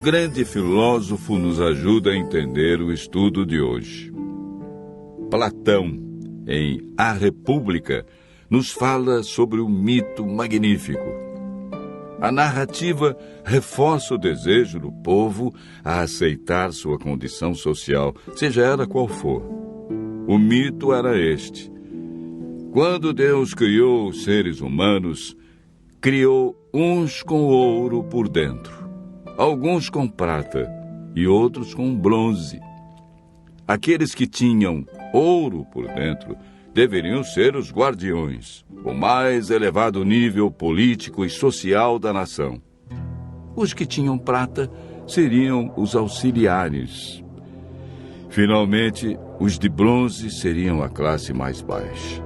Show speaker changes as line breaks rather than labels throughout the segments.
Grande filósofo nos ajuda a entender o estudo de hoje. Platão, em A República, nos fala sobre um mito magnífico. A narrativa reforça o desejo do povo a aceitar sua condição social, seja ela qual for. O mito era este: quando Deus criou os seres humanos, criou uns com ouro por dentro, alguns com prata e outros com bronze. Aqueles que tinham ouro por dentro deveriam ser os guardiões, o mais elevado nível político e social da nação. Os que tinham prata seriam os auxiliares. Finalmente, os de bronze seriam a classe mais baixa.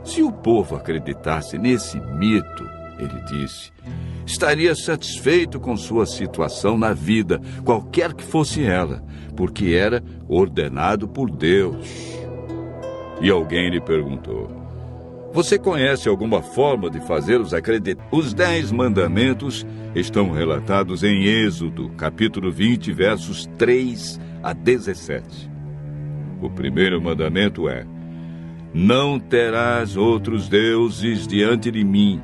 Se o povo acreditasse nesse mito, ele disse, estaria satisfeito com sua situação na vida, qualquer que fosse ela, porque era ordenado por Deus. E alguém lhe perguntou: você conhece alguma forma de fazê-los acreditar? Os 10 mandamentos estão relatados em Êxodo, capítulo 20, versos 3 a 17. O primeiro mandamento é: não terás outros deuses diante de mim.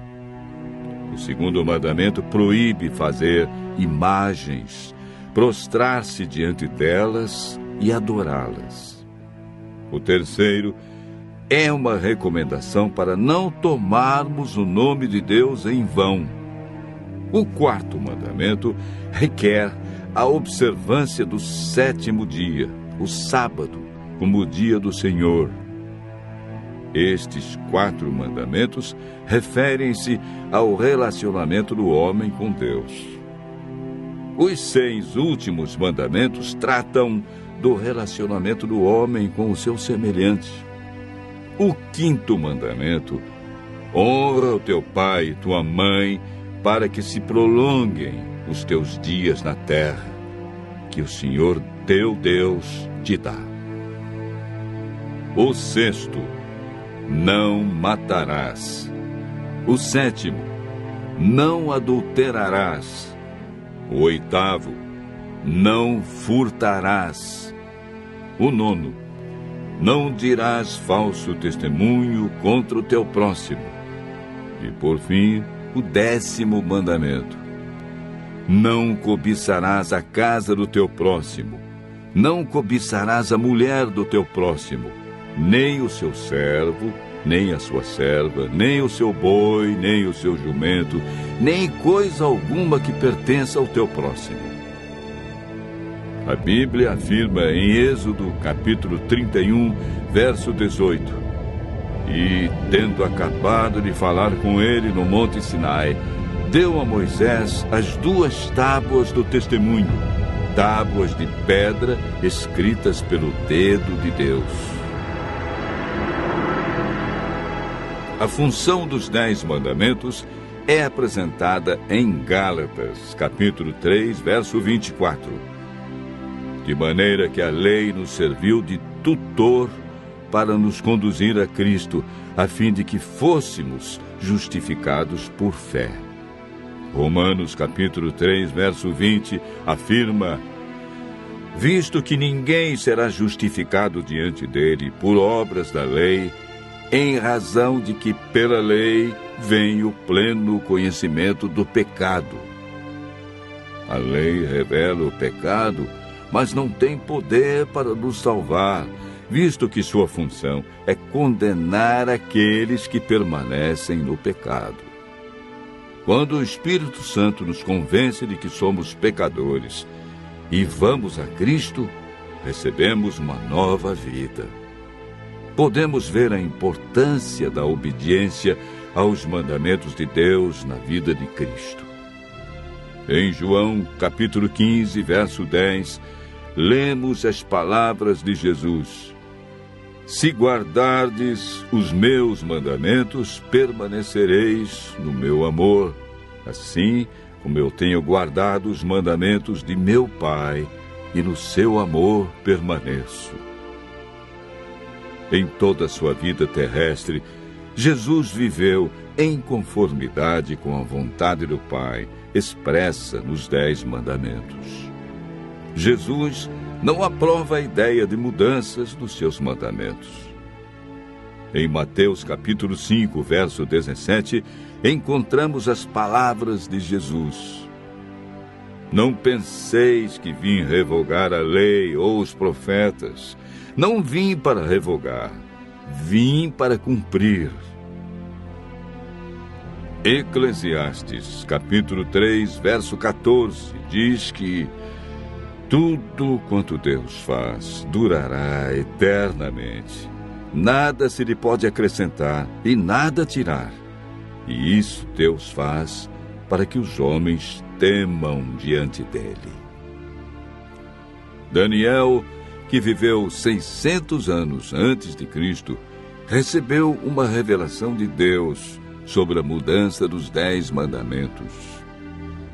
O segundo mandamento proíbe fazer imagens, prostrar-se diante delas e adorá-las. O terceiro é uma recomendação para não tomarmos o nome de Deus em vão. O quarto mandamento requer a observância do 7º dia, o sábado, como o dia do Senhor. Estes 4 mandamentos referem-se ao relacionamento do homem com Deus. Os 6 últimos mandamentos tratam do relacionamento do homem com o seu semelhante. O 5º mandamento: honra o teu pai e tua mãe, para que se prolonguem os teus dias na terra, que o Senhor teu Deus te dá. O 6º: não matarás. O 7º: não adulterarás. O 8º: não furtarás. O 9º: não dirás falso testemunho contra o teu próximo. E por fim, o 10º mandamento: não cobiçarás a casa do teu próximo, não cobiçarás a mulher do teu próximo, nem o seu servo, nem a sua serva, nem o seu boi, nem o seu jumento, nem coisa alguma que pertença ao teu próximo. A Bíblia afirma em Êxodo, capítulo 31, verso 18: e, tendo acabado de falar com ele no Monte Sinai, deu a Moisés as 2 tábuas do testemunho, tábuas de pedra escritas pelo dedo de Deus. A função dos 10 mandamentos é apresentada em Gálatas, capítulo 3, verso 24. De maneira que a lei nos serviu de tutor para nos conduzir a Cristo, a fim de que fôssemos justificados por fé. Romanos, capítulo 3, verso 20, afirma: visto que ninguém será justificado diante dele por obras da lei, em razão de que pela lei vem o pleno conhecimento do pecado. A lei revela o pecado, mas não tem poder para nos salvar, visto que sua função é condenar aqueles que permanecem no pecado. Quando o Espírito Santo nos convence de que somos pecadores e vamos a Cristo, recebemos uma nova vida. Podemos ver a importância da obediência aos mandamentos de Deus na vida de Cristo. Em João, capítulo 15, verso 10, lemos as palavras de Jesus: se guardardes os meus mandamentos, permanecereis no meu amor, assim como eu tenho guardado os mandamentos de meu Pai, e no seu amor permaneço. Em toda a sua vida terrestre, Jesus viveu em conformidade com a vontade do Pai, expressa nos 10 mandamentos. Jesus não aprova a ideia de mudanças dos seus mandamentos. Em Mateus capítulo 5, verso 17, encontramos as palavras de Jesus: Não penseis que vim revogar a lei ou os profetas. Não vim para revogar, vim para cumprir. Eclesiastes, capítulo 3, verso 14, diz que tudo quanto Deus faz durará eternamente. Nada se lhe pode acrescentar e nada tirar. E isso Deus faz para que os homens temam diante dele. Daniel, que viveu 600 anos antes de Cristo, recebeu uma revelação de Deus sobre a mudança dos 10 mandamentos.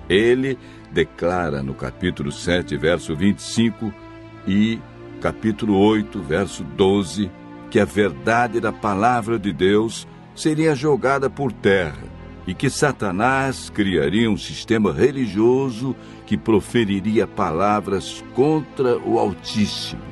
Ele declara no capítulo 7, verso 25 e capítulo 8, verso 12, que a verdade da palavra de Deus seria jogada por terra e que Satanás criaria um sistema religioso que proferiria palavras contra o Altíssimo,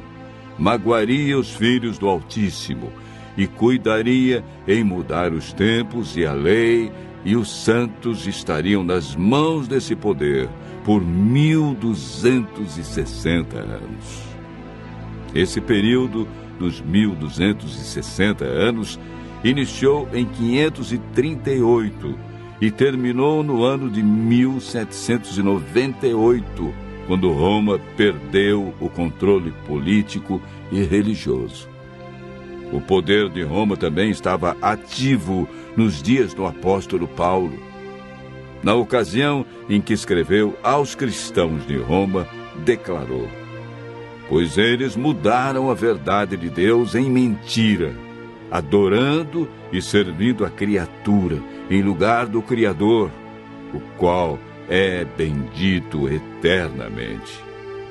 magoaria os filhos do Altíssimo e cuidaria em mudar os tempos e a lei, e os santos estariam nas mãos desse poder por 1260 anos. Esse período dos 1260 anos iniciou em 538 e terminou no ano de 1798, quando Roma perdeu o controle político e religioso. O poder de Roma também estava ativo nos dias do apóstolo Paulo. Na ocasião em que escreveu aos cristãos de Roma, declarou: Pois eles mudaram a verdade de Deus em mentira, adorando e servindo a criatura em lugar do Criador, o qual é bendito eternamente.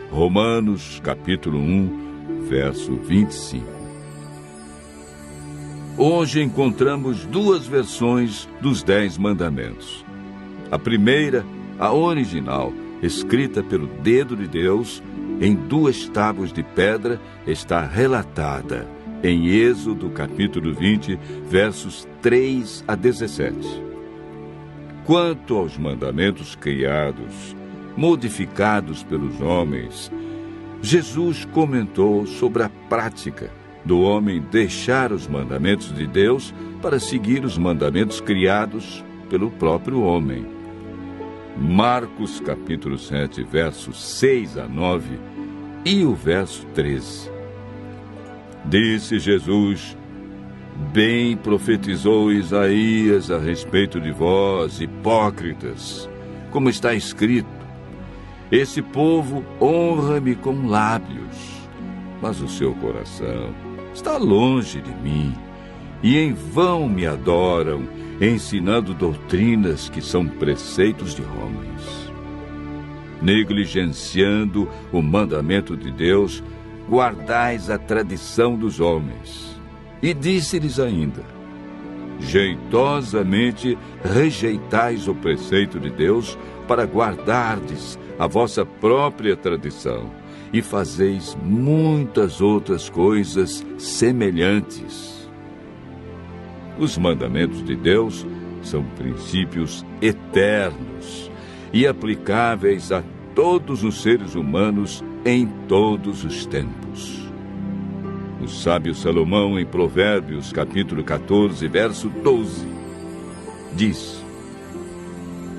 Romanos capítulo 1, verso 25. Hoje encontramos 2 versões dos 10 mandamentos. A primeira, a original, escrita pelo dedo de Deus, em 2 tábuas de pedra, está relatada em Êxodo capítulo 20, versos 3 a 17. Quanto aos mandamentos criados, modificados pelos homens, Jesus comentou sobre a prática do homem deixar os mandamentos de Deus para seguir os mandamentos criados pelo próprio homem. Marcos capítulo 7, versos 6 a 9 e o verso 13. Disse Jesus: Bem profetizou Isaías a respeito de vós, hipócritas, como está escrito: Esse povo honra-me com lábios, mas o seu coração está longe de mim, e em vão me adoram, ensinando doutrinas que são preceitos de homens. Negligenciando o mandamento de Deus, guardais a tradição dos homens. E disse-lhes ainda: Jeitosamente rejeitais o preceito de Deus para guardardes a vossa própria tradição, e fazeis muitas outras coisas semelhantes. Os mandamentos de Deus são princípios eternos e aplicáveis a todos os seres humanos em todos os tempos. O sábio Salomão, em Provérbios, capítulo 14, verso 12, diz: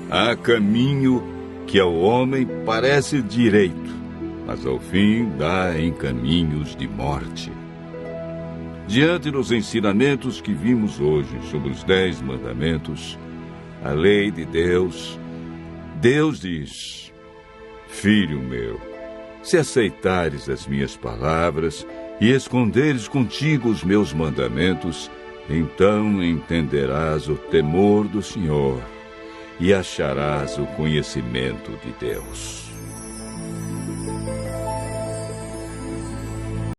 Há caminho que ao homem parece direito, mas ao fim dá em caminhos de morte. Diante dos ensinamentos que vimos hoje sobre os 10 mandamentos, a lei de Deus, Deus diz: Filho meu, se aceitares as minhas palavras e esconderes contigo os meus mandamentos, então entenderás o temor do Senhor e acharás o conhecimento de Deus.